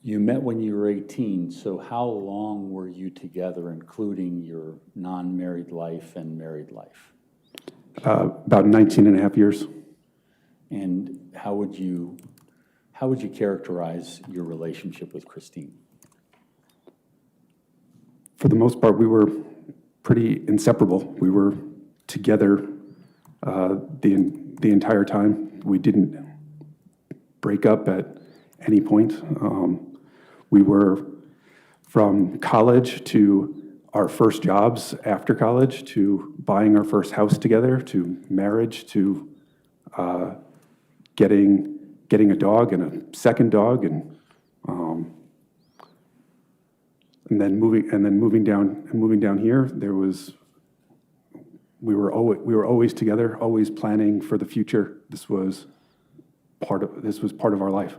You met when you were 18, so how long were you together, including your non-married life and married life? About 19 and a half years. And how would you characterize your relationship with Christine? For the most part, we were pretty inseparable. We were together the entire time. We didn't break up at any point. We were from college to our first jobs after college, to buying our first house together, to marriage, to getting a dog and a second dog, and then moving down here. We were always together, always planning for the future. This was part of our life.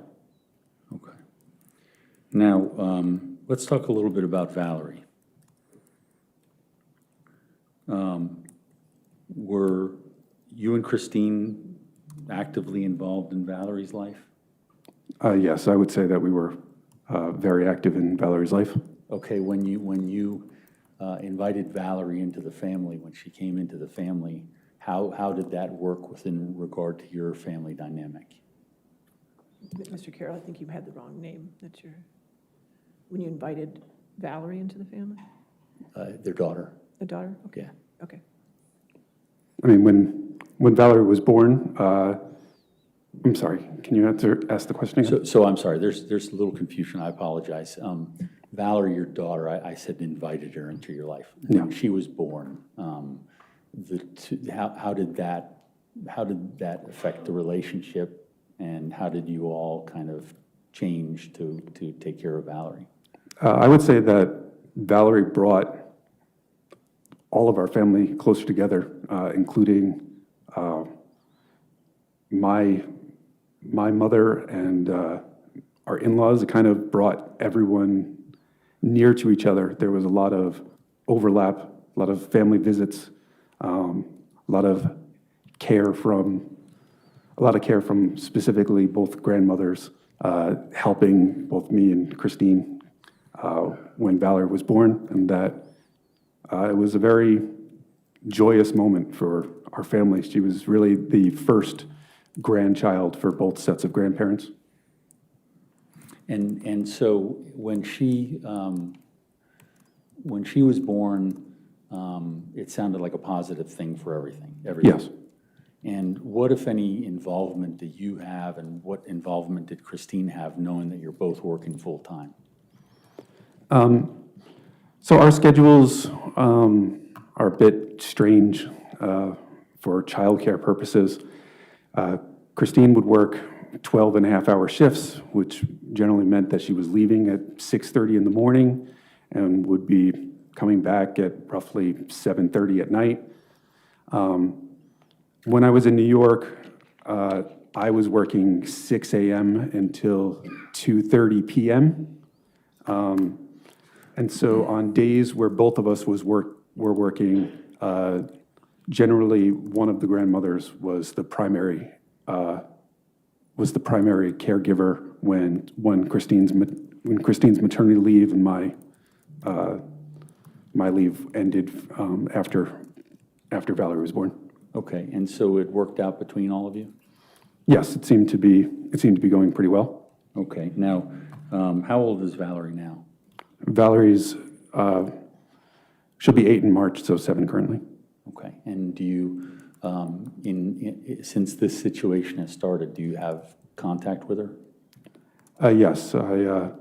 Okay. Now, let's talk a little bit about Valerie. Were you and Christine actively involved in Valerie's life? Yes, I would say that we were very active in Valerie's life. Okay, when you invited Valerie into the family, when she came into the family, how did that work within regard to your family dynamic? Mr. Carroll, I think you had the wrong name. When you invited Valerie into the family? Their daughter. The daughter? Okay. Yeah. Okay. I mean, when Valerie was born, I'm sorry, can you ask the question again? So I'm sorry, there's a little confusion, I apologize. Valerie, your daughter, I said invited her into your life. Yeah. When she was born, how did that affect the relationship, and how did you all kind of change to take care of Valerie? I would say that Valerie brought all of our family closer together, including my mother and our in-laws. It kind of brought everyone near to each other. There was a lot of overlap, a lot of family visits, a lot of care from specifically both grandmothers, helping both me and Christine when Valerie was born, and that it was a very joyous moment for our family. She was really the first grandchild for both sets of grandparents. And so when she was born, it sounded like a positive thing for everything. Yes. And what, if any, involvement did you have, and what involvement did Christine have, knowing that you're both working full time? So our schedules are a bit strange for childcare purposes. Christine would work 12-and-a-half-hour shifts, which generally meant that she was leaving at 6:30 in the morning and would be coming back at roughly 7:30 at night. When I was in New York, I was working 6 a.m. until 2:30 p.m. And so on days where both of us were working, generally one of the grandmothers was the primary caregiver when Christine's maternity leave and my leave ended after Valerie was born. Okay, and so it worked out between all of you? Yes, it seemed to be going pretty well. Okay, now how old is Valerie now? Valerie's she'll be 8 in March, so 7 currently. Okay, and do you, since this situation has started, do you have contact with her? Yes, I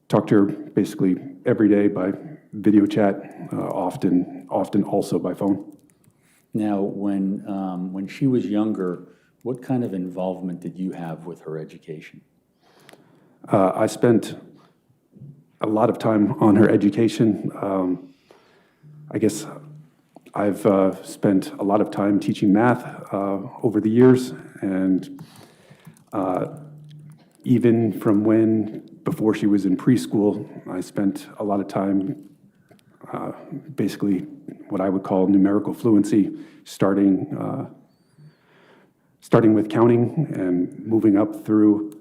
talk to her basically every day by video chat, often also by phone. Now, when she was younger, what kind of involvement did you have with her education? I spent a lot of time on her education. I guess I've spent a lot of time teaching math over the years, and even from before she was in preschool, I spent a lot of time basically what I would call numerical fluency, starting with counting and moving up through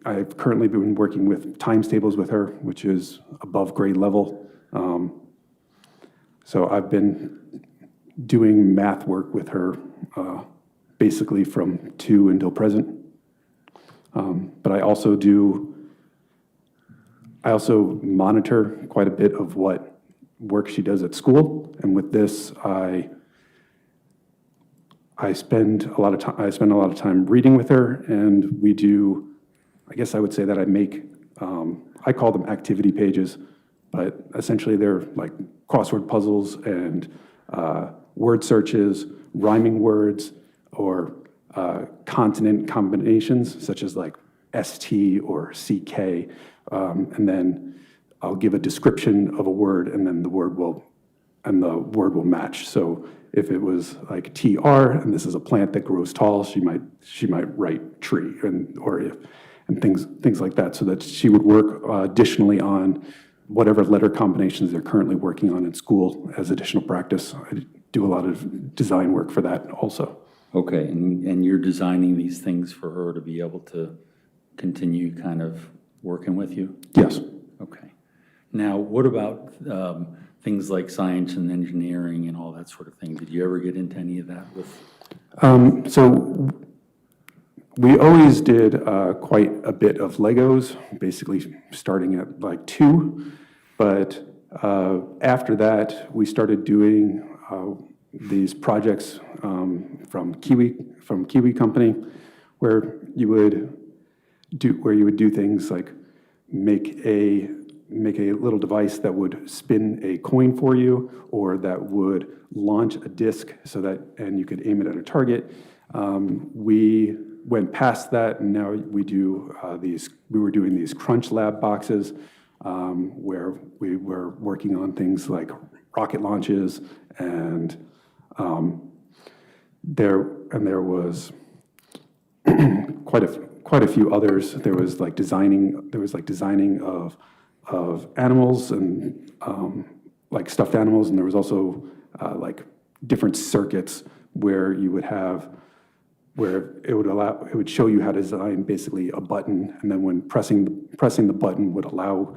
I've currently been working with times tables with her, which is above grade level. So I've been doing math work with her basically from 2 until present. But I also monitor quite a bit of what work she does at school. And with this, I spend a lot of time reading with her, and we do, I guess I would say that I make, I call them activity pages, but essentially they're like crossword puzzles and word searches, rhyming words, or consonant combinations, such as like ST or CK, and then I'll give a description of a word, and then the word will match. So if it was like TR, and this is a plant that grows tall, she might write tree, and things like that, so that she would work additionally on whatever letter combinations they're currently working on in school as additional practice. I do a lot of design work for that also. Okay, and you're designing these things for her to be able to continue kind of working with you? Yes. Okay. Now, what about things like science and engineering and all that sort of thing? Did you ever get into any of that with? So we always did quite a bit of Legos, basically starting at like 2. But after that, we started doing these projects from Kiwi Company, where you would do things like make a little device that would spin a coin for you, or that would launch a disc and you could aim it at a target. We went past that, and now we were doing these Crunch Lab boxes, where we were working on things like rocket launches, and there was quite a few others. There was designing of animals and like stuffed animals, and there was also like different circuits where it would show you how to design basically a button, and then when pressing the button would allow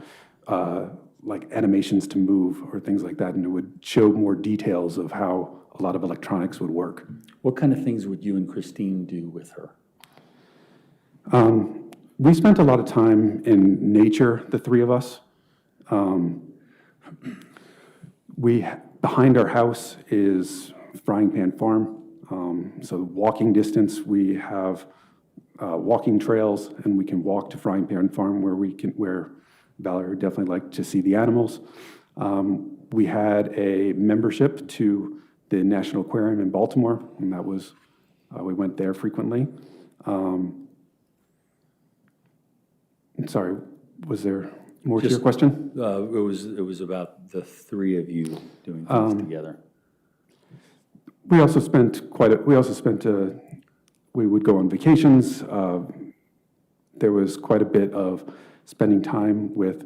like animations to move or things like that, and it would show more details of how a lot of electronics would work. What kind of things would you and Christine do with her? We spent a lot of time in nature, the 3 of us. Behind our house is Frying Pan Farm. So walking distance, we have walking trails, and we can walk to Frying Pan Farm where Valerie would definitely like to see the animals. We had a membership to the National Aquarium in Baltimore, and that was, we went there frequently. Sorry, was there more to your question? It was about the 3 of you doing things together. We also spent we would go on vacations. There was quite a bit of spending time with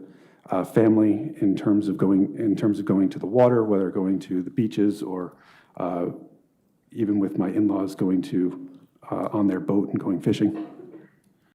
family in terms of going to the water, whether going to the beaches or even with my in-laws going on their boat and going fishing.